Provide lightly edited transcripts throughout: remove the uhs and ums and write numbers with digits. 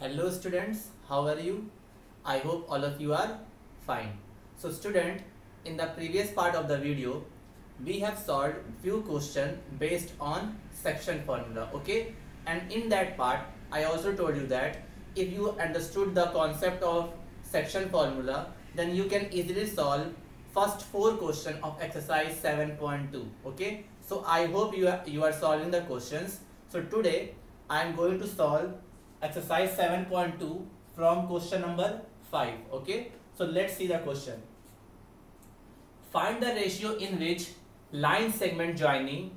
Hello students, how are you? I hope all of you are fine. So student, in the previous part of the video, we have solved few questions based on section formula, okay? And in that part, I also told you that if you understood the concept of section formula, then you can easily solve first 4 questions of exercise 7.2, okay? So I hope you are solving the questions. So today, I am going to solve exercise 7.2 from question number 5, okay? So let's see the question. Find the ratio in which line segment joining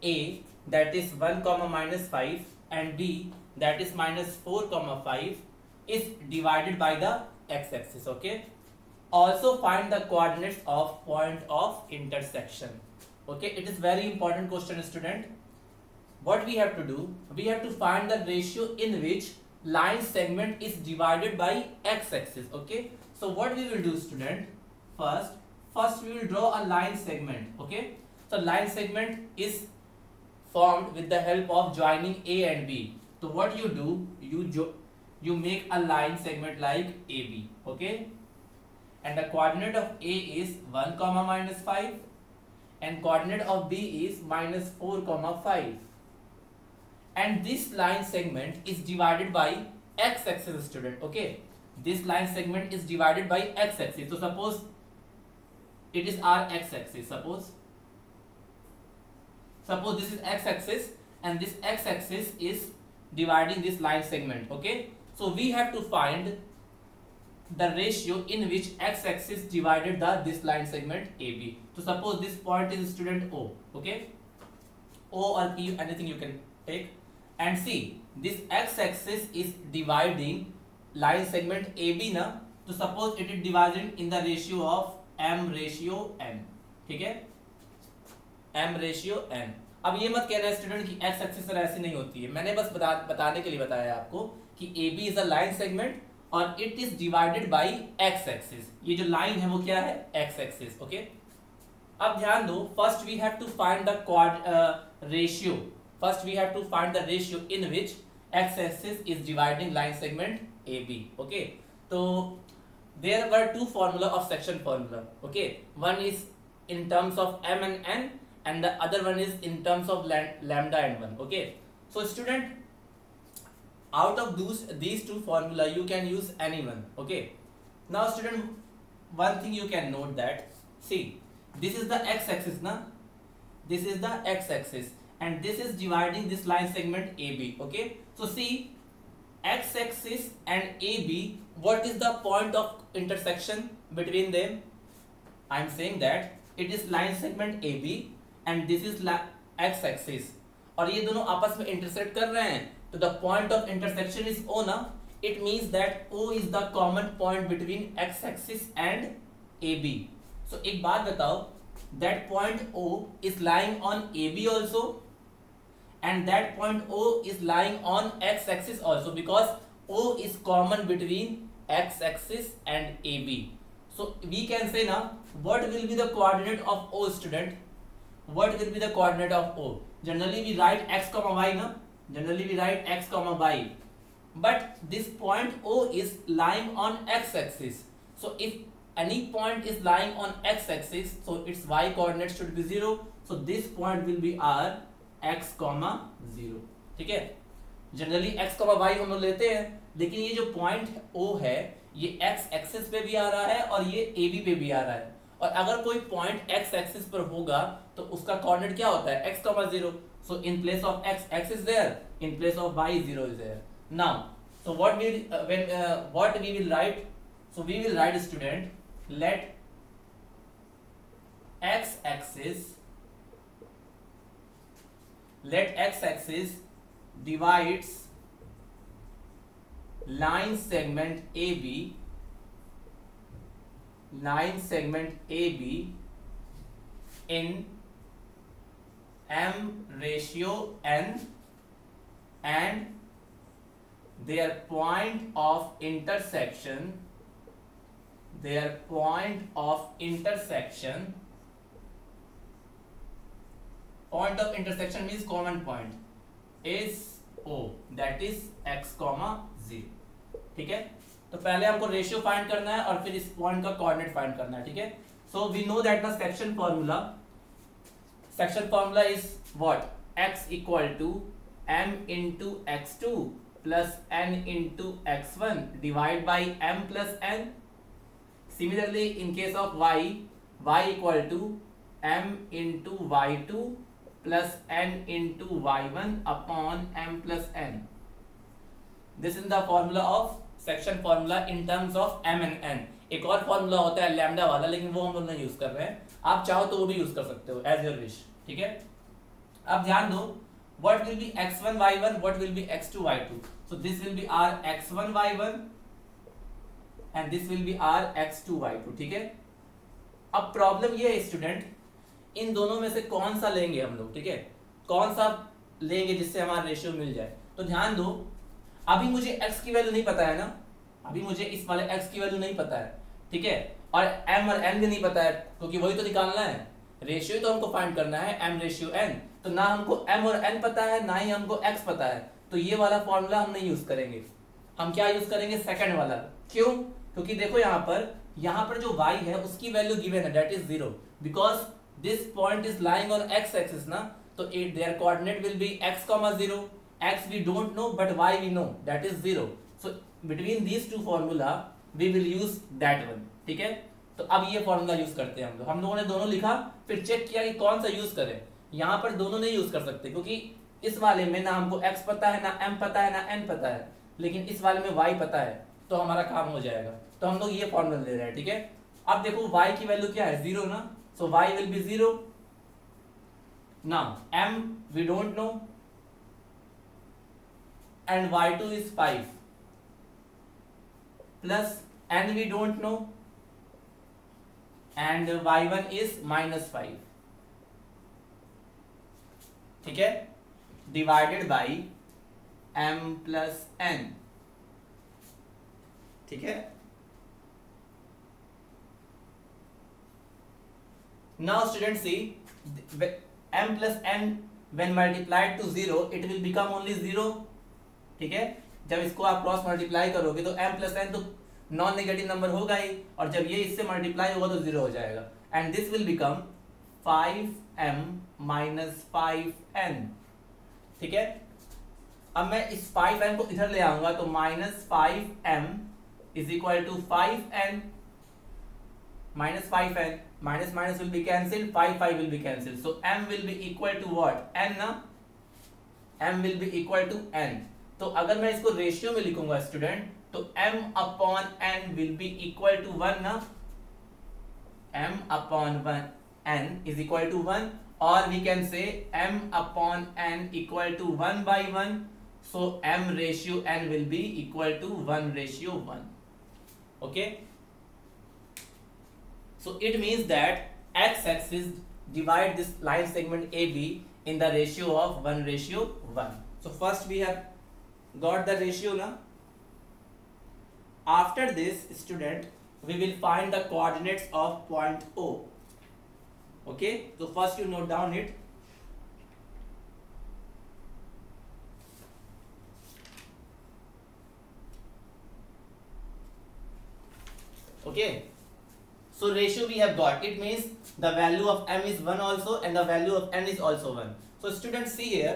A, that is 1 comma minus 5, and B, that is minus 4 comma 5, is divided by the x-axis, okay? Also find the coordinates of point of intersection, okay? It is very important question, student. What we have to do, we have to find the ratio in which line segment is divided by x-axis, okay? So what we will do, student, first we will draw a line segment, okay? So line segment is formed with the help of joining A and B. So what you do, you make a line segment like AB, okay? And the coordinate of A is 1 comma minus 5 and coordinate of B is minus 4 comma 5. And this line segment is divided by x-axis, student, okay? This line segment is divided by x-axis. So suppose it is our x-axis, suppose this is x-axis and this x-axis is dividing this line segment, okay? So we have to find the ratio in which x-axis divided this line segment AB. So suppose this point is student O, okay? O or P, anything you can take. And see, this x-axis is dividing line segment AB na. So suppose it is divided in the ratio of m ratio n, ठीक है? m ratio n. अब ये मत कहना student कि x axis पर ऐसी नहीं होती है, मैंने बस बताने के लिए बताया आपको कि AB is a line segment और it is divided by x axis. ये जो लाइन है वो क्या है? x axis, okay? अब ध्यान दो, first we have to find the ratio. First we have to find the ratio in which x-axis is dividing line segment AB. Okay, so there were two formula of section formula. Okay, one is in terms of m and n, and the other one is in terms of lambda and 1. Okay, so student, out of these two formula you can use any one. Okay, now student, one thing you can note that, see, this is the x-axis na, this is the x-axis and this is dividing this line segment AB, okay? So see, x-axis and AB, what is the point of intersection between them? I am saying that it is line segment AB and this is x-axis और ये दोनों आपस में intersect कर रहे हैं, तो the point of intersection is O ना. It means that O is the common point between x-axis and AB. So एक बात बताओ, that point O is lying on AB also, and that point O is lying on x-axis also, because O is common between x-axis and AB. So we can say now, what will be the coordinate of O, student? What will be the coordinate of O? Generally we write x comma y na. Generally we write x comma y. But this point O is lying on x-axis. So if any point is lying on x-axis, so its y coordinate should be 0. So this point will be our x comma 0, ठीक है? Generally x comma y हम लोग लेते हैं, लेकिन ये जो point O है ये x एक्सिस पे भी आ रहा है और ये AB पे भी आ रहा है, और अगर कोई पॉइंट x एक्सिस पर होगा तो उसका कोऑर्डिनेट क्या होता है? x comma 0. So in place of x is there, in place of y 0 is there. Now so what we will write? So we will write, student, let x-axis divides line segment AB in m ratio n, and their point of intersection point of intersection means common point is O, that is x comma 0. ठीक है, तो पहले हमको ratio find करना है और फिर इस पॉइंट का कोऑर्डिनेट फाइंड करना है, ठीक है। So we know that the section formula is what, x equal to m into x2 plus n into x1 divide by m plus n। Similarly in case of y equal to m into y2 plus n into y1 upon m plus n। This is the formula of section formula in terms of m and n। एक और formula होता है lambda वाला, लेकिन वो हम लोग नहीं यूज कर रहे हैं, आप चाहो तो वो भी यूज कर सकते हो एज योर विश, ठीक है। अब ध्यान दो, what will be x1 y1, what will be x2 y2, so this will be our x1 y1 and this will be our x2 y2, ठीक है। अब प्रॉब्लम ये है स्टूडेंट, इन दोनों में से कौन सा लेंगे हम लोग, ठीक है, कौन सा लेंगे जिससे हमारा रेशियो मिल जाए। तो ध्यान दो, अभी मुझे x की वैल्यू नहीं पता है ना, अभी मुझे इस वाले x की वैल्यू नहीं पता है, ठीक है, और m और n भी नहीं पता है, क्योंकि वही तो निकालना है, रेशियो तो हमको फाइंड करना है m रेशियो n। तो ना हमको m और n पता है, ना ही हमको x पता है, तो ये वाला फॉर्मूला हम नहीं यूज करेंगे। हम क्या यूज करेंगे, सेकंड वाला। क्यों, क्योंकि देखो यहाँ पर जो y है उसकी वैल्यू गिवन है, that is 0, because this point is lying on x axis ना, तो their coordinate will be x, 0, x we don't know but y we know, that is 0, so between these two formula we will use that one, ठीक है। तो अब ये formula use करते हैं हम लोगों ने दोनों लिखा, फिर चेक किया कि कौन सा यूज करें। यहाँ पर दोनों नहीं यूज कर सकते, क्योंकि इस वाले में ना हमको x पता है, ना m पता है, ना n पता है, लेकिन इस वाले में y पता है, तो हमारा काम हो जाएगा। तो हम लोग ये फॉर्मूला ले रहे हैं, ठीक है। अब देखो y की वैल्यू क्या है, 0 ना, so y will be 0। Now m we don't know and y2 is 5 plus n we don't know and y1 is -5, ठीक है, divided by m plus n, ठीक है। Now student C, m plus n when multiplied to 0 it will become only 0, ठीक है। जब इसको आप cross multiply करोगे तो m प्लस n तो नॉन नेगेटिव नंबर होगा ही, और जब ये इससे मल्टीप्लाई होगा तो 0 हो जाएगा, and this will become 5m minus 5n, ठीक है। अब मैं इस 5m को इधर ले आऊंगा, तो -5m is equal to 5n minus 5n, minus minus will be cancelled, 5 will be cancelled, so m will be equal to what, n ना, m will be equal to n। तो अगर मैं इसको रेशियो में लिखूंगा स्टूडेंट, तो m upon n will be equal to 1 ना, m upon 1 n is equal to 1, और we can say m upon n equal to 1 by 1, so m ratio n will be equal to 1 ratio 1, okay. So it means that x axis divide this line segment AB in the ratio of 1:1. So first we have got the ratio now. After this student we will find the coordinates of point O, okay, so first you note down it, okay। So ratio we have got, it means the value of m is 1 also and the value of n is also 1. So students see here,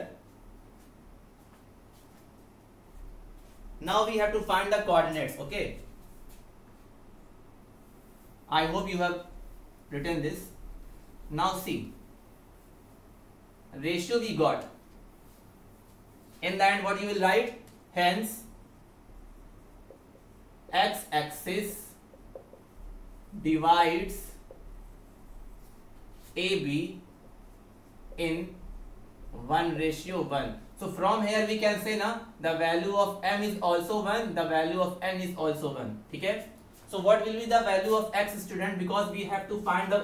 now we have to find the coordinates, okay। I hope you have written this. Now see, ratio we got, in the end what you will write, hence x axis divides AB in 1:1. So from here we can say na, the value of m is also 1, the value of n is also 1, ठीक है। So what will be the value of x student, because we have to find the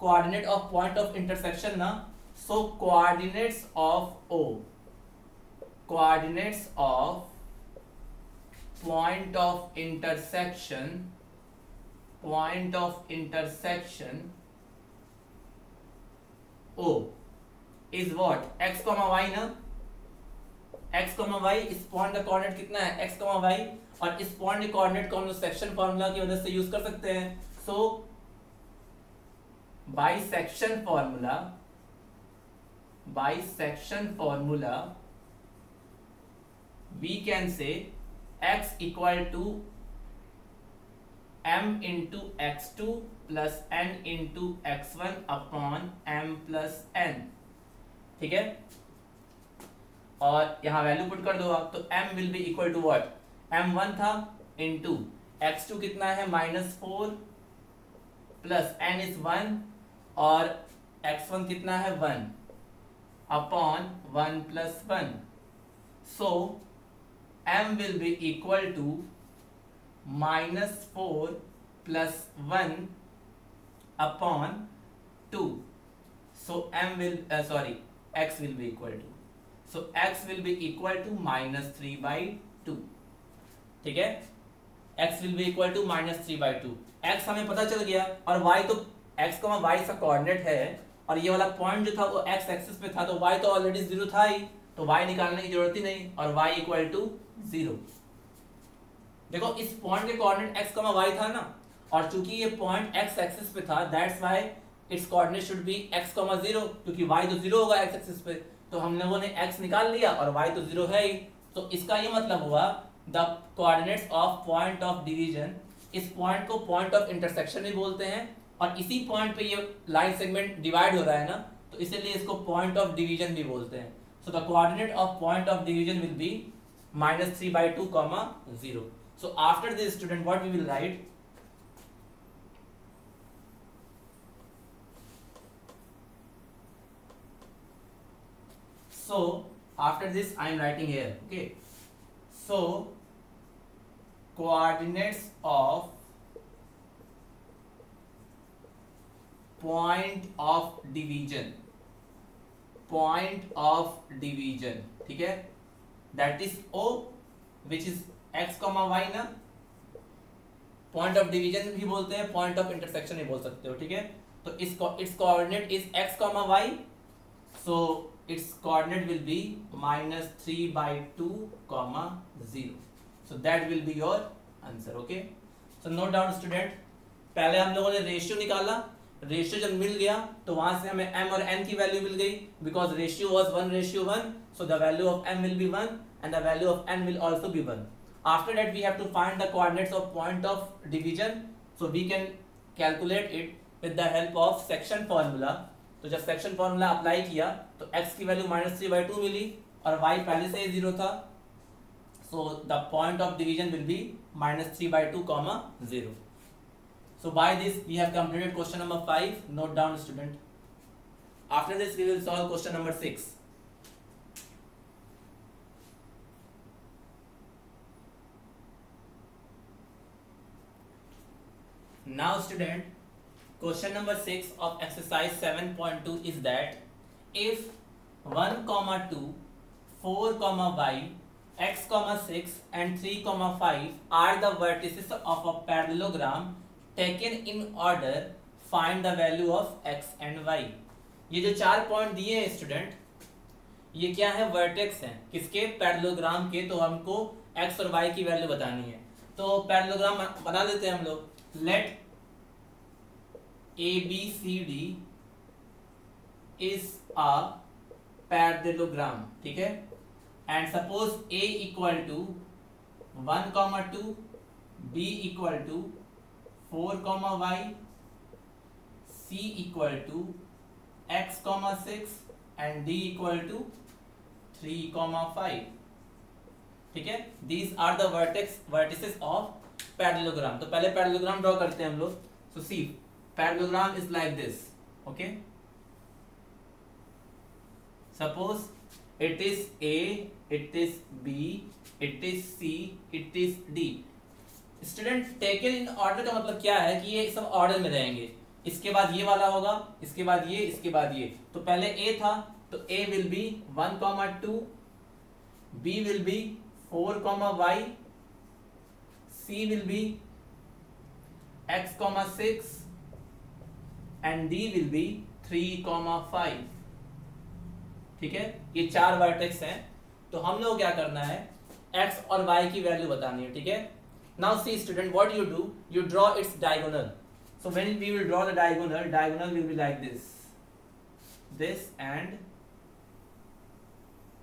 coordinate of point of intersection na, so coordinates of O, coordinates of point of intersection O is what, x, y ना, x, y, इस point का coordinate कितना है x, y, और इस point के coordinate को हम लोग सेक्शन फार्मूला की मदद से यूज कर सकते हैं. So bisection formula we can say x equal to m into x2 plus n into x1 upon m plus n. ठीक है, और यहां वैल्यू पुट कर दो आप, तो m will be equal to what, m1 था into x2 कितना है -4 प्लस n is 1 और x1 कितना है 1 upon 1 plus 1. So m will be equal to -4 plus 1 upon 2. So m will x will be equal to, so x will be equal to -3/2. ठीक है, x will be equal to -3/2. x हमें पता चल गया, और y तो x, y का coordinate है, और ये वाला पॉइंट जो था वो x एक्सिस पे था, तो y तो ऑलरेडी 0 था ही, तो y निकालने की जरूरत ही नहीं, और y इक्वल टू 0. देखो इस पॉइंट के कोऑर्डिनेट x, y था ना, और चूंकि ये पॉइंट x एक्सिस पे था, that's why it's coordinate should be x, 0, क्योंकि y तो 0 होगा x एक्सिस पे, तो हम लोगों ने x निकाल लिया और y तो 0 है ही. तो इसका ये मतलब हुआ the coordinates of point of division, इस पॉइंट को पॉइंट ऑफ इंटरसेक्शन भी बोलते हैं, और इसी पॉइंट पे ये लाइन सेगमेंट डिवाइड हो रहा है ना, तो इसीलिए इसको पॉइंट ऑफ डिवीजन भी बोलते हैं. So the coordinate of point of division will be -3/2, 0. So after this, student, what we will write? So after this I am writing here, okay. So coordinates of point of division, ठीक है, that is O, which is x, y ना. Point of division भी बोलते हैं, point of intersection भी बोल सकते हो, ठीक है. तो it's coordinate is x, y, so its coordinate will be -3/2, 0. so that will be your answer, okay. so note down student, पहले हम लोगों ने रेशियो निकाला, रेशियो जब मिल गया तो वहां से हमें m और n की वैल्यू मिल गई, because ratio was 1:1, so the value of m will be 1 and the value of n will also be 1. after that we have to find the coordinates of point of division, so we can calculate it with the help of section formula. तो जब section formula apply किया तो x की value -3/2 मिली, और y पहले से ही 0 था, so the point of division will be -3/2, 0. So by this we have completed question number 5. Note down student. After this we will solve question number 6. Now student, question number 6 of exercise 7.2 is that if 1, 2, 4, y, x, 6 and 3, 5 are the vertices of a parallelogram taken in order, find the value of x and y. ये जो 4 point दिए हैं student, ये क्या है, vertex हैं, किसके, parallelogram के. तो हमको x और y की वैल्यू बतानी है, तो पैरेललोग्राम बना लेते हैं हम लोग. Let ABCD is a parallelogram, ठीक है, and suppose A equal to 1, 2, B equal to 4, y, C equal to x, 6 and D equal to 3, 5. ठीक है, these are the vertices of parallelogram. तो पहले पैरेललोग्राम ड्रॉ करते हैं हम लोग. So see, parallelogram is like this, okay. Suppose it is A, it is B, it is C, it is D. Student taken in order का मतलब क्या है कि ये सब ऑर्डर में रहेंगे, इसके बाद ये वाला होगा, इसके बाद ये, इसके बाद ये. तो पहले A था, तो A will be 1, 2, B will be 4, y, C will be x, 6 and D will be 3, 5. ठीक है, ये 4 वर्टेक्स हैं. तो हम लोग क्या करना है, x और y की वैल्यू बतानी है, ठीक है। Now see student, what you do, you draw its diagonal. So when we will draw the diagonal, diagonal will be like this and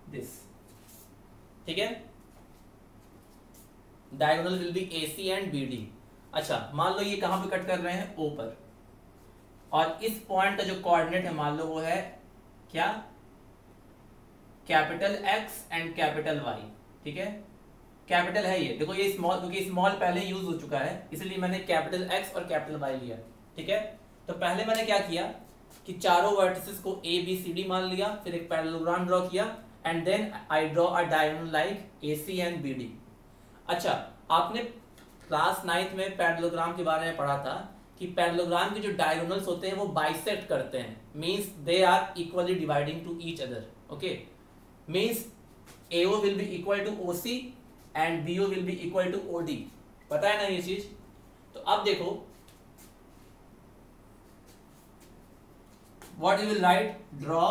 this, ठीक है। Diagonal will be AC and BD। अच्छा, मान लो ये कहां पे कट कर रहे हैं, O पर, और इस पॉइंट का जो कोऑर्डिनेट है मान लो वो है क्या, capital X and capital Y, ठीक है। कैपिटल है ये, देखो ये स्मॉल, क्योंकि स्मॉल पहले यूज हो चुका है इसलिए मैंने कैपिटल X और कैपिटल Y लिया, ठीक है। तो पहले मैंने क्या किया कि चारों वर्टिसेस को ABCD मान लिया, फिर एक पैरेललोग्राम ड्रॉ किया, and then I draw a diagonal like AC and BD। अच्छा, आपने क्लास 9th में पैरेललोग्राम के बारे में पढ़ा था कि पैरेललोग्राम के जो डायगोनल्स होते हैं वो बाइसेक्ट करते हैं, means they are equally dividing to each other, okay. Means AO will be equal to OC and BO will be equal to OD, पता है ना ये चीज। तो अब देखो what you will write, draw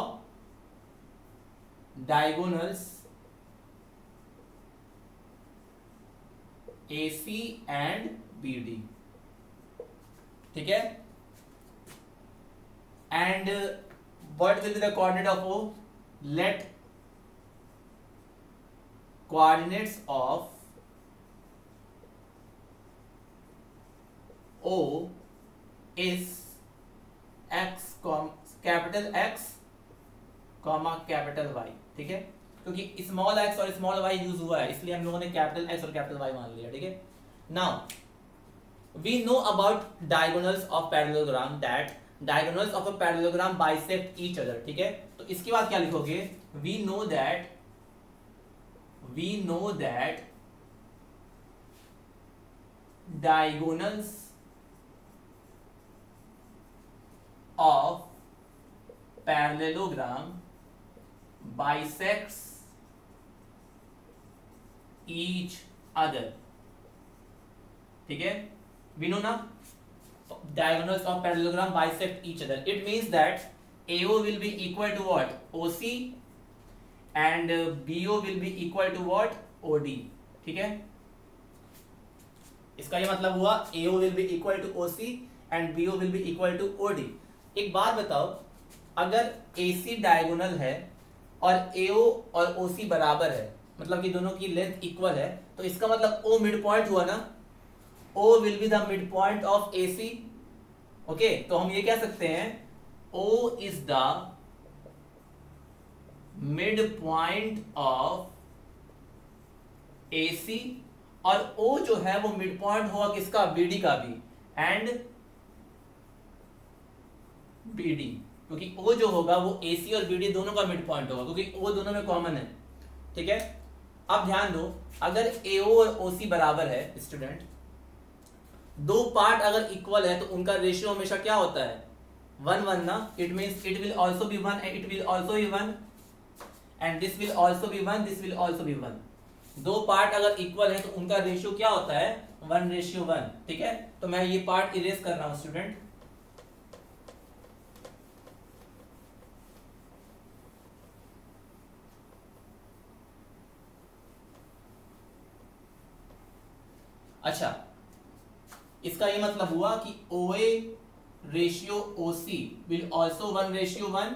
diagonals AC and BD, ठीक है। And what will be the coordinate of O, let coordinates of O is X, capital X, capital Y, ठीक है। क्योंकि स्मॉल x और स्मॉल y यूज हुआ है इसलिए हम लोगों ने कैपिटल X और कैपिटल Y मान लिया, ठीक है। Now we know about diagonals of parallelogram, that diagonals of a parallelogram bisect each other, ठीक है। तो इसके बाद क्या लिखोगे, we know that diagonals of parallelogram bisects each other, ठीक है। we know ना, diagonals of parallelogram bisect each other, it means that AO will be equal to what, OC and BO will be equal to what, OD, ठीक है। इसका ये मतलब हुआ AO will be equal to OC and BO will be equal to OD। एक बात बताओ, अगर AC डायगोनल है और AO और OC बराबर है, मतलब कि दोनों की लेंथ इक्वल है, तो इसका मतलब O मिड पॉइंट हुआ ना, O will be the mid point of AC, okay. तो हम ये कह सकते हैं O is the mid point of AC, और O जो है वो मिड पॉइंट होगा किसका, BD का भी, एंड BD, क्योंकि O जो होगा वो AC और BD दोनों का मिड पॉइंट होगा, क्योंकि O दोनों में कॉमन है, ठीक है। अब ध्यान दो, अगर AO और OC बराबर है स्टूडेंट, दो पार्ट अगर इक्वल है तो उनका रेशियो हमेशा क्या होता है, 1:1 ना। It means it will also be 1 and it will also be 1 and this will also be 1, this will also be 1। दो पार्ट अगर इक्वल है तो उनका रेशियो क्या होता है, 1:1, ठीक है। तो मैं ये पार्ट इरेज कर रहा हूं स्टूडेंट। अच्छा, इसका ये मतलब हुआ कि OA ratio OC will also 1:1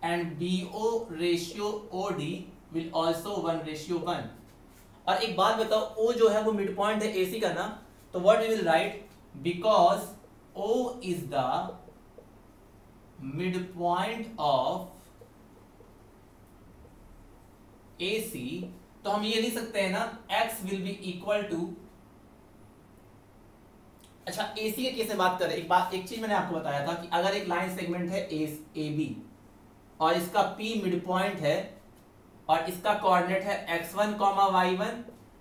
and BO ratio OD will also 1:1। और एक बात बताओ, O जो है वो मिड पॉइंट है AC का ना, तो what we will write, because O is the mid point of AC, तो हम ये लिख सकते हैं ना, X will be equal to, अच्छा AC के केस में बात करें, एक चीज मैंने आपको बताया था कि अगर एक लाइन सेगमेंट है AB और इसका P मिड पॉइंट है और इसका कोऑर्डिनेट है x1, y1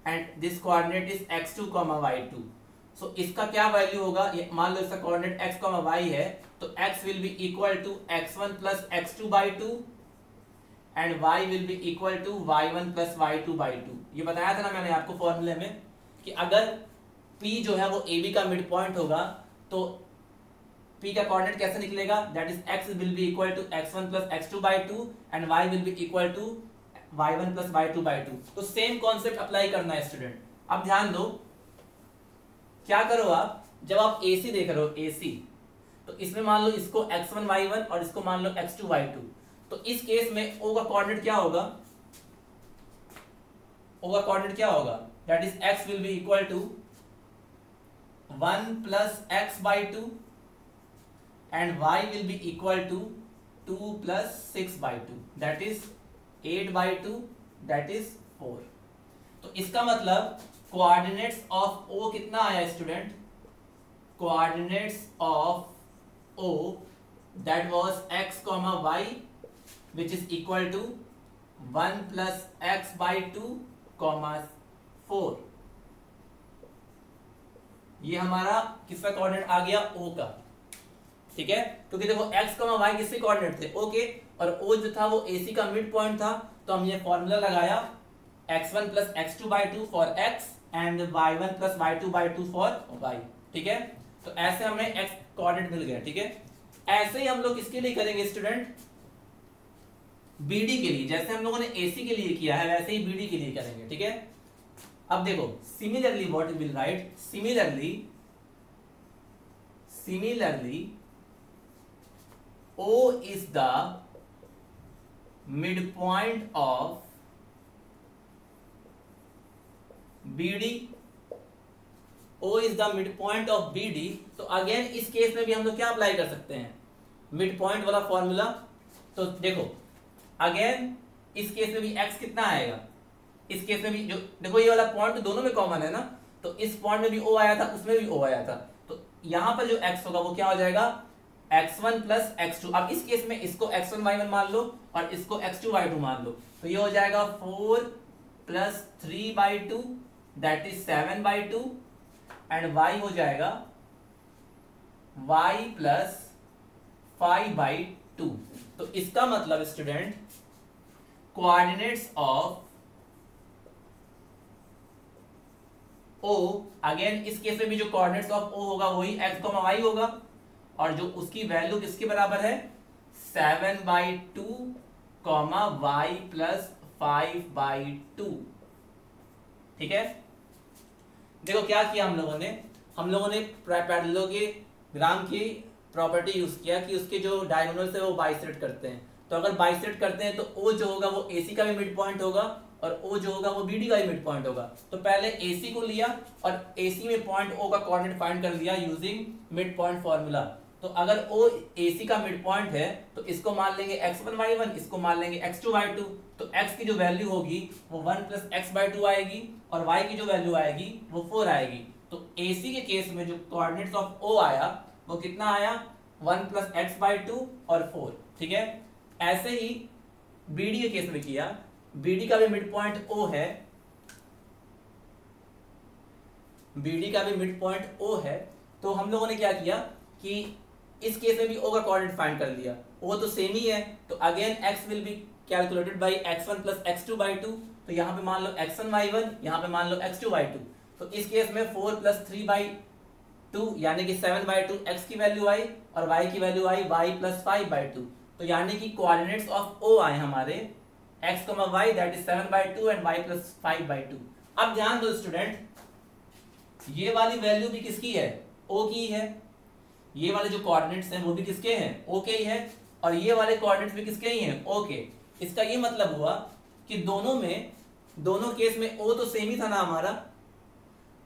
and this coordinate is x2, y2, सो इसका क्या वैल्यू होगा, मान लो इसका कोऑर्डिनेट x, y है, तो x will be equal to x1 plus x2/2 and y will be equal to y1 plus y2/2। ये बताया था ना मैंने आपको फॉर्मूले में कि अगर P जो है वो AB का मिड पॉइंट होगा तो P का कोऑर्डिनेट कैसे निकलेगा, that is x will be equal to x1 plus x2/2 and y will be equal to y1 plus y2/2। तो सेम कॉन्सेप्ट अप्लाई करना है स्टूडेंट। अब ध्यान दो, क्या करो आप, जब आप AC देख रहे हो AC, तो इसमें मान लो इसको x1 y1 और इसको मान लो x2 y2। तो इस केस में O का कोऑर्डिनेट क्या होगा, O का कोऑर्डिनेट क्या होगा, that is x will be equal to 1 plus x/2 and y will be equal to 2 plus 6/2, that is 8/2, that is 4। तो इसका मतलब कोऑर्डिनेट्स ऑफ O कितना आया student, coordinates of O that was x, y which is equal to 1 plus x/2, 4। ये हमारा किसका coordinate आ गया, O का, ठीक है। क्योंकि देखो x, y किसके कोऑर्डिनेट थे, O के, और O जो था वो AC का मिड पॉइंट था। तो हम ये फॉर्मूला लगाया x1 plus x2/2 for x and y1 plus y2/2 for y, ठीक है। तो ऐसे हमें x कोऑर्डिनेट मिल गया, ठीक है। ऐसे ही हम लोग किसके लिए करेंगे स्टूडेंट, BD के लिए। जैसे हम लोगों ने AC के लिए किया है वैसे ही BD के लिए करेंगे, ठीक है। अब देखो similarly what will write, similarly O is the midpoint of BD, O is the midpoint of BD। तो अगेन इस केस में भी हम लोग क्या अप्लाई कर सकते हैं, मिड पॉइंट वाला फॉर्मूला। तो देखो अगेन इस केस में भी x कितना आएगा, इस केस में भी जो देखो ये वाला पॉइंट तो दोनों में कॉमन है ना, तो इस पॉइंट में भी O आया था, उसमें भी O आया था। तो यहां पर जो x होगा वो क्या हो जाएगा, x1 प्लस x2। अब इस केस में इसको x1 y1 मान लो और इसको x2 y2 मान लो, तो ये हो जाएगा 4 plus 3/2 that is 7/2 and y हो जाएगा y प्लस 5/2। तो इसका मतलब student coordinates of O, again इस केस में भी जो कोऑर्डिनेट्स ऑफ O होगा वही x, y होगा, और जो उसकी वैल्यू किसके बराबर है, 7/2, y प्लस 5/2, ठीक है। देखो क्या किया हम लोगों ने पैरेललोग्राम की प्रॉपर्टी यूज किया कि उसके जो डायगोनल्स है वो बाइसेक्ट करते हैं। तो अगर बाइसेक्ट करते हैं तो O जो होगा वो AC का भी मिड पॉइंट होगा और O जो होगा वो BD का भी मिड पॉइंट होगा। तो पहले AC को लिया और AC में पॉइंट O का कोऑर्डिनेट फाइंड कर लिया यूजिंग मिड पॉइंट फॉर्मूला। तो अगर O AC का मिड पॉइंट है तो इसको मान लेंगे x1 y1, इसको मान लेंगे x2 y2। तो x की जो वैल्यू होगी वो 1 प्लस x/2 आएगी और y की जो वैल्यू आएगी वो 4 आएगी। तो AC के केस में जो कोऑर्डिनेट्स ऑफ O आया वो कितना आया, 1 प्लस x/2 और 4, ठीक है। ऐसे ही BD के केस में किया, BD का भी मिड पॉइंट O है, BD का भी मिड पॉइंट O है। तो हम लोगों ने क्या किया कि इस केस में भी O का कोऑर्डिनेट फाइंड कर लिया, O तो सेम ही है। तो again x will be calculated by x1 plus x2/2। तो यहाँ पे मान लो x1 y1, यहाँ पे मान लो x2 y2। तो इस केस में 4 प्लस 3/2 यानी कि 7/2 x की वैल्यू आई और y की वैल्यू आई y प्लस 5/2। तो यानी कि कोऑर्डिनेट्स ऑफ O आए हमारे x, y that is 7/2 and y plus 5/2। अब ध्यान दो स्टूडेंट, ये वाली वैल्यू भी किसकी है, O की है। ये वाले जो कोऑर्डिनेट्स हैं वो भी किसके हैं, O के ही है, और ये वाले कोऑर्डिनेट्स भी किसके ही हैं, O के। इसका ये मतलब हुआ कि दोनों केस में O तो सेम ही था ना हमारा,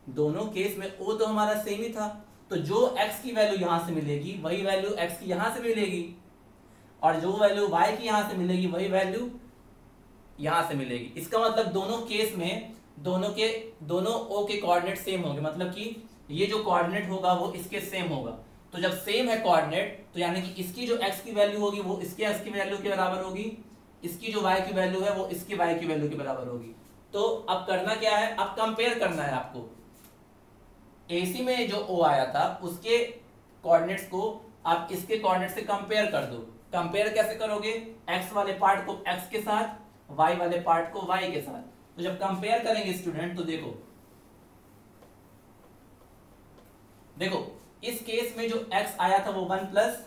दोनों केस में O तो हमारा सेम ही था। तो जो x की वैल्यू यहां से मिलेगी वही वैल्यू x की यहां से मिलेगी, और जो वैल्यू y की यहां से मिलेगी वही वैल्यू यहां से मिलेगी। इसका मतलब दोनों केस में दोनों O के कोऑर्डिनेट सेम होंगे, मतलब कि ये जो कोऑर्डिनेट होगा वो इसके सेम होगा। तो जब सेम है कोऑर्डिनेट तो यानी कि इसकी जो x की वैल्यू होगी वो इसके x की वैल्यू के बराबर होगी, इसकी जो y की वैल्यू है वो इसके y की वैल्यू के बराबर होगी। तो अब करना क्या है, अब कंपेयर करना है आपको। AC में जो O आया था उसके कोऑर्डिनेट्स को आप इसके कोऑर्डिनेट से कंपेयर कर दो। कंपेयर कैसे करोगे, x वाले पार्ट को x के साथ, y वाले पार्ट को y के साथ। तो जब कंपेयर करेंगे स्टूडेंट तो देखो इस केस में जो x आया था वो 1 प्लस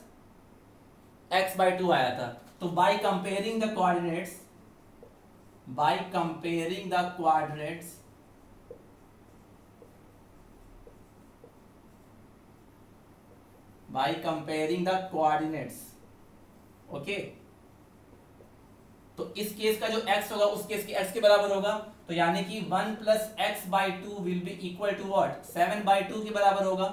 x/2 आया था। तो by comparing the coordinates by comparing the coordinates okay तो इस केस का जो x होगा उस केस के x के बराबर होगा, तो यानी कि 1 plus x by two will be equal to what 7 by two के बराबर होगा।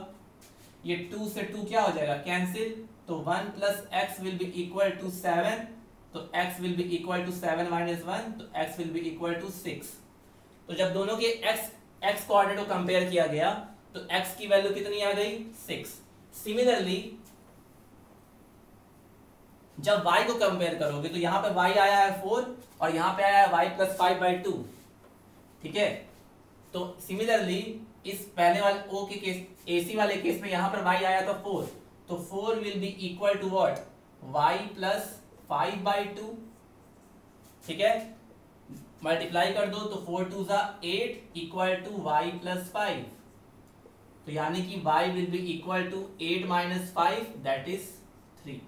ये 2 से 2 क्या हो जाएगा कैंसिल, तो 1 plus x will be equal to 7, तो x will be equal to 7 minus 1, तो x will be equal to 6। तो जब दोनों के x कोऑर्डिनेट को कंपेयर किया गया तो x की वैल्यू कितनी आ गई 6। सिमिलरली जब y को कंपेयर करोगे तो यहां पे y आया है 4 और यहां पे आया है y प्लस 5 बाई 2, ठीक है। तो सिमिलरली इस पहले वाले o के केस AC वाले केस में यहां पर y आया था 4, तो 4 will be equal to what y plus 5 by 2, ठीक है। मल्टीप्लाई कर दो तो 4 2 जा 8 इक्वल टू y प्लस 5, तो यानी कि y will be equal to 8 minus 5 that is 3,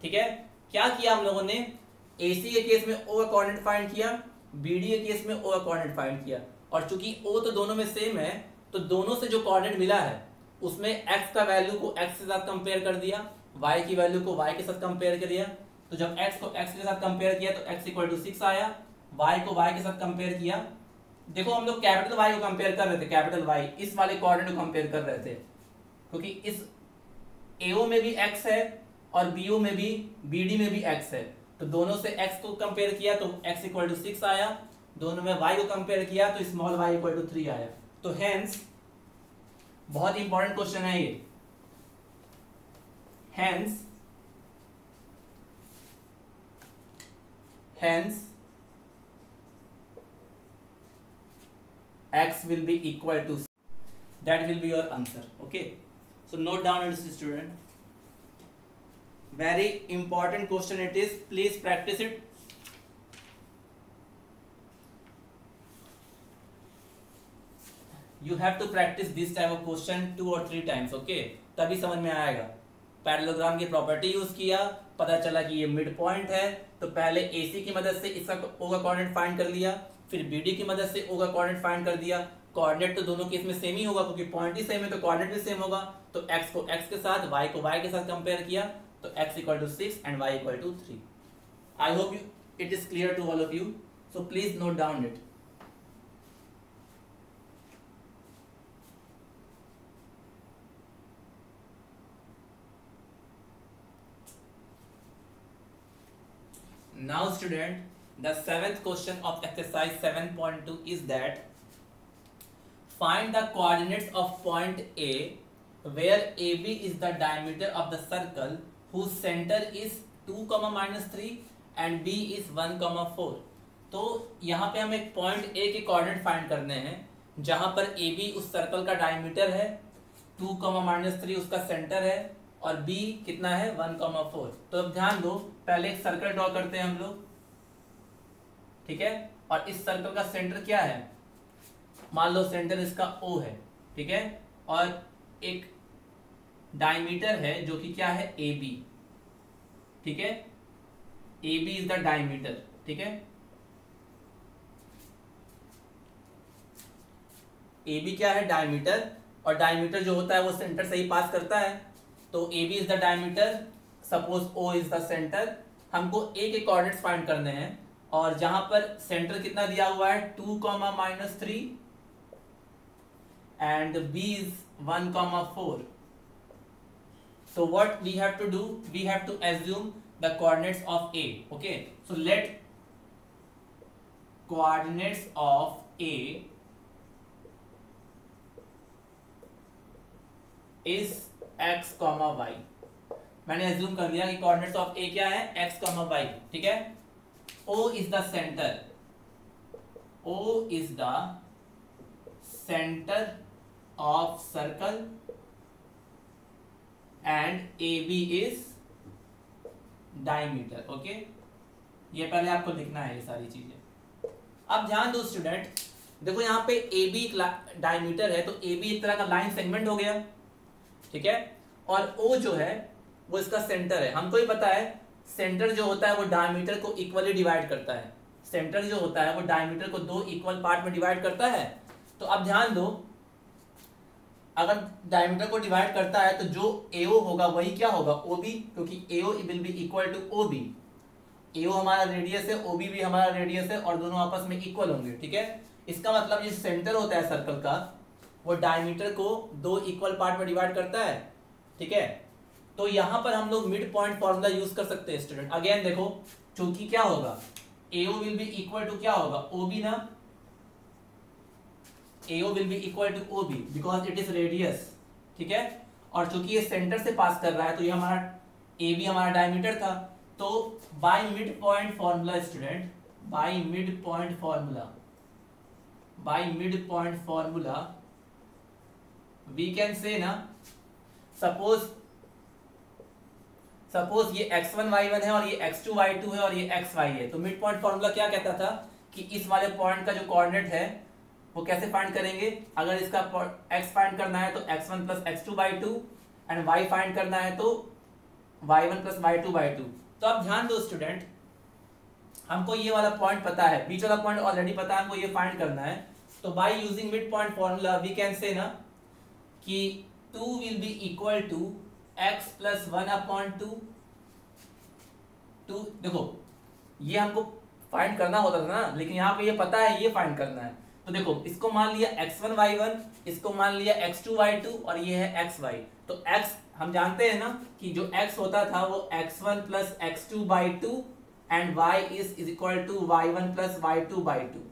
ठीक है। क्या किया हम लोगों ने, AC के केस में O का कोऑर्डिनेट फाइंड किया, BD के केस में O का कोऑर्डिनेट फाइंड किया, और चूंकि O तो दोनों में सेम है तो दोनों से जो कोऑर्डिनेट मिला है उसमें x का वैल्यू को x के साथ कंपेयर कर दिया, y की वैल्यू को y के साथ कंपेयर कर दिया। तो जब x को x के साथ कंपेयर किया तो x इक्वल टू 6 आया, y को y के साथ कंपेयर किया। देखो हम लोग कैपिटल Y को कंपेयर कर रहे थे, कैपिटल Y इस वाले कोऑर्डिनेट को कंपेयर कर रहे थे, क्योंकि इस AO में भी x है और BO में भी BD में भी x है, तो दोनों से x को कंपेयर किया तो x इक्वल टू 6 आया, दोनों में y को कंपेयर किया तो स्मॉल y इक्वल टू 3 आया। तो हेंस बहुत इंपॉर्टेंट क्वेश्चन है ये, hence x will be equal to, that will be your answer, okay। So note down it, student, very important question it is, please practice it। You have to practice this type of question 2 or 3 times, okay, तभी समझ में आएगा। Parallelogram की property use किया, पता चला कि ये मिड पॉइंट है, तो पहले AC की मदद से इसका O का कोऑर्डिनेट फाइंड कर लिया, फिर BD की मदद से O का कोऑर्डिनेट फाइंड कर दिया। कोऑर्डिनेट तो दोनों केस में सेम ही होगा क्योंकि पॉइंट ही सेम है, तो कोऑर्डिनेट भी सेम होगा। तो x को x के साथ, y को y के साथ कंपेयर किया तो x equal to 6 and y equal to 3। I hope you it is clear to all of you, so please note down it. Now student, the 7th question of exercise 7.2 is that find the coordinates of point A where AB is the diameter of the circle whose center is 2, -3 and B is 1, 4। तो यहाँ पे हम एक point A के coordinate find करने हैं जहाँ पर AB उस सर्कल का डायमीटर है, 2, -3 उसका सेंटर है और B कितना है 1, 4। तो अब ध्यान दो, पहले एक सर्कल ड्रॉ करते हैं हम लोग, ठीक है। और इस सर्कल का सेंटर क्या है, मान लो सेंटर इसका O है, ठीक है, और एक डायमीटर है जो कि क्या है AB, ठीक है। AB इज द डायमीटर, ठीक है। AB क्या है डायमीटर, और डायमीटर जो होता है वो सेंटर से ही पास करता है, तो AB is the diameter, suppose O is the centre. हमको A के कोऑर्डिनेट्स फाइंड करने हैं और जहां पर सेंटर कितना दिया हुआ है 2, -3 and B is 1, 4। So what we have to do, we have to assume the coordinates of A, okay। So let coordinates of A is x, y। मैंने एज्यूम कर लिया कि कोऑर्डिनेट्स ऑफ A क्या है x, y, ठीक है। O is the center, O is the center of circle and AB is diameter, okay। ये पहले आपको लिखना है ये सारी चीजें। अब ध्यान दो स्टूडेंट, देखो यहाँ पे AB डायमीटर है तो AB एक तरह का लाइन सेगमेंट हो गया, ठीक है। और O जो है वो इसका सेंटर है। हमको ही पता है सेंटर जो होता है वो डायमीटर को इक्वली डिवाइड करता है, सेंटर जो होता है वो डायमीटर को दो इक्वल पार्ट में डिवाइड करता है। तो अब ध्यान दो, अगर डायमीटर को डिवाइड करता है तो जो AO होगा वही क्या होगा, OB, क्योंकि AO will be equal to OB। AO हमारा रेडियस है, OB भी हमारा रेडियस है और दोनों आपस में इक्वल होंगे, ठीक है। इसका मतलब ये सेंटर होता है सर्कल का, वो डायमीटर को दो इक्वल पार्ट में डिवाइड करता है, ठीक है। तो यहां पर हम लोग मिड पॉइंट फॉर्मूला यूज कर सकते हैं स्टूडेंट। अगेन देखो, चूंकि क्या होगा, AO will be equal to क्या होगा, OB ना, AO will be equal to OB because it is radius, ठीक है। और चूंकि ये सेंटर से पास कर रहा है तो ये हमारा AB हमारा डायमीटर था। तो by mid point formula student, by mid point formula we can say ना, सपोज ये x1 y1 है और ये x2 y2 है और ये xy है। तो मिड पॉइंट फॉर्मूला क्या कहता था कि इस वाले पॉइंट का जो कोऑर्डिनेट है वो कैसे फाइंड करेंगे, अगर इसका x फाइंड करना है तो x1 plus x2 by 2 and y find करना है तो y1 प्लस y2 बाई 2। तो अब ध्यान दो स्टूडेंट, हमको ये वाला पॉइंट पता है, बीच वाला पॉइंट ऑलरेडी पता है, हमको ये फाइंड करना है। तो by using mid point formula we can say ना कि 2 will be equal to x plus 1/2। देखो ये हमको फाइंड करना होता था ना, लेकिन यहाँ पे ये पता है ये फाइंड करना है। तो देखो इसको मान लिया x1 y1, इसको मान लिया x2 y2 और ये है xy। तो x हम जानते हैं ना कि जो x होता था वो x1 plus x2 by 2 and y is equal to y1 plus y2 by 2।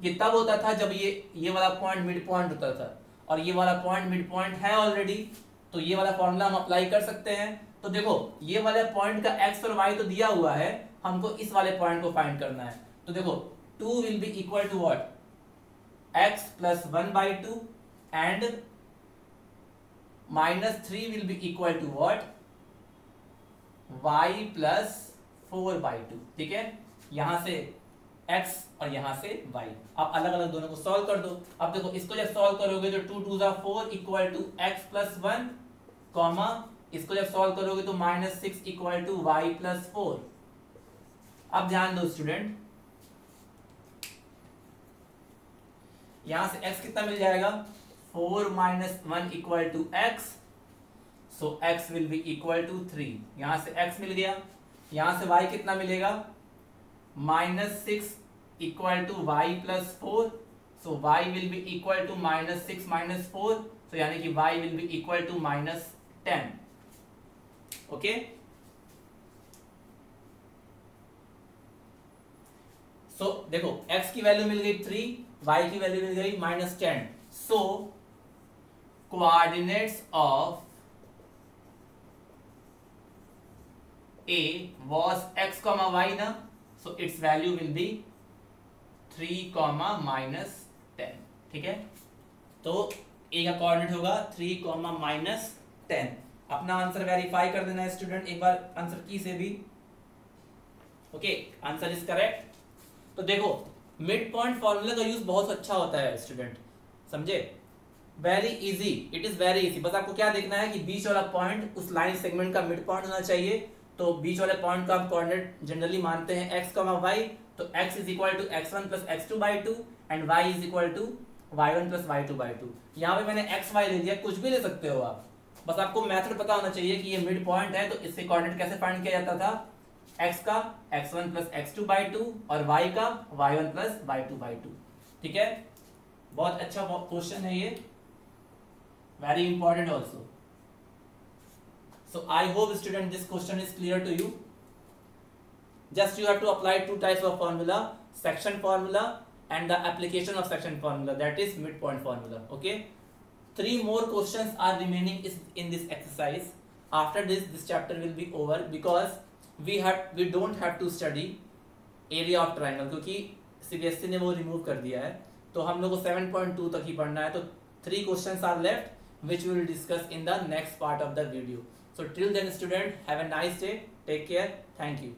ये तब होता था जब ये वाला पॉइंट मिड पॉइंट होता था, और ये वाला पॉइंट मिड पॉइंट है ऑलरेडी, तो ये वाला फॉर्मूला हम अप्लाई कर सकते हैं। तो देखो ये वाले पॉइंट का x और y तो दिया हुआ है, हमको इस वाले पॉइंट को फाइंड करना है। तो देखो 2 will be equal to what, x plus 1/2 and -3 will be equal to what, y plus 4/2, ठीक है। यहां से x और यहां से y, आप अलग अलग दोनों को सॉल्व कर दो। अब देखो इसको जब सॉल्व करोगे तो 2 2 4 equal to x plus 1, comma इसको जब सॉल्व करोगे तो -6 इक्वल टू y प्लस 4। अब ध्यान दो स्टूडेंट, यहां से x कितना मिल जाएगा, 4 minus 1 equal to x, so x will be equal to 3। यहां से x मिल गया, यहां से y कितना मिलेगा, -6 equal to y plus 4, so y will be equal to -6 minus 4, तो यानी कि y will be equal to -10। Okay, so देखो x की वैल्यू मिल गई 3, y की वैल्यू मिल गई -10। So coordinates of A was x, y ना, so its value will be 3, -10, ठीक है। तो A का कोऑर्डिनेट होगा 3, -10। अपना आंसर वेरीफाई कर देना है स्टूडेंट एक बार आंसर की से भी। Okay, answer is correct. तो देखो मिड पॉइंट फॉर्मूला का यूज बहुत अच्छा होता है स्टूडेंट, समझे, very easy, it is very easy. बस आपको क्या देखना है कि बीच वाला पॉइंट उस लाइन सेगमेंट का मिड पॉइंट होना चाहिए। तो बीच वाले पॉइंट का हम कोऑर्डिनेट जनरली मानते हैं x, y, तो x is equal to x1 plus x2 by 2 and y is equal to y1 plus y2 by 2। यहाँ पे मैंने x y ले लिया, कुछ भी ले सकते हो आप, बस आपको मेथड पता होना चाहिए कि ये मिड पॉइंट है। तो इससे कोऑर्डिनेट कैसे फाइंड किया जाता था, x का x1 प्लस x2 बाई 2 और y का y1 प्लस y2 बाई 2, ठीक है। बहुत अच्छा क्वेश्चन है ये, very important also. So I hope student this question is clear to you. Just you have to apply two types of formula, section formula and the application of section formula, that is midpoint formula. Okay, 3 more questions are remaining in this exercise. After this chapter will be over because we don't have to study area of triangle क्योंकि CBSE ने वो remove कर दिया है। तो हम लोग को 7.2 तक ही पढ़ना है। तो 3 questions are left which we will discuss in the next part of the video. So till then student, have a nice day, take care, thank you.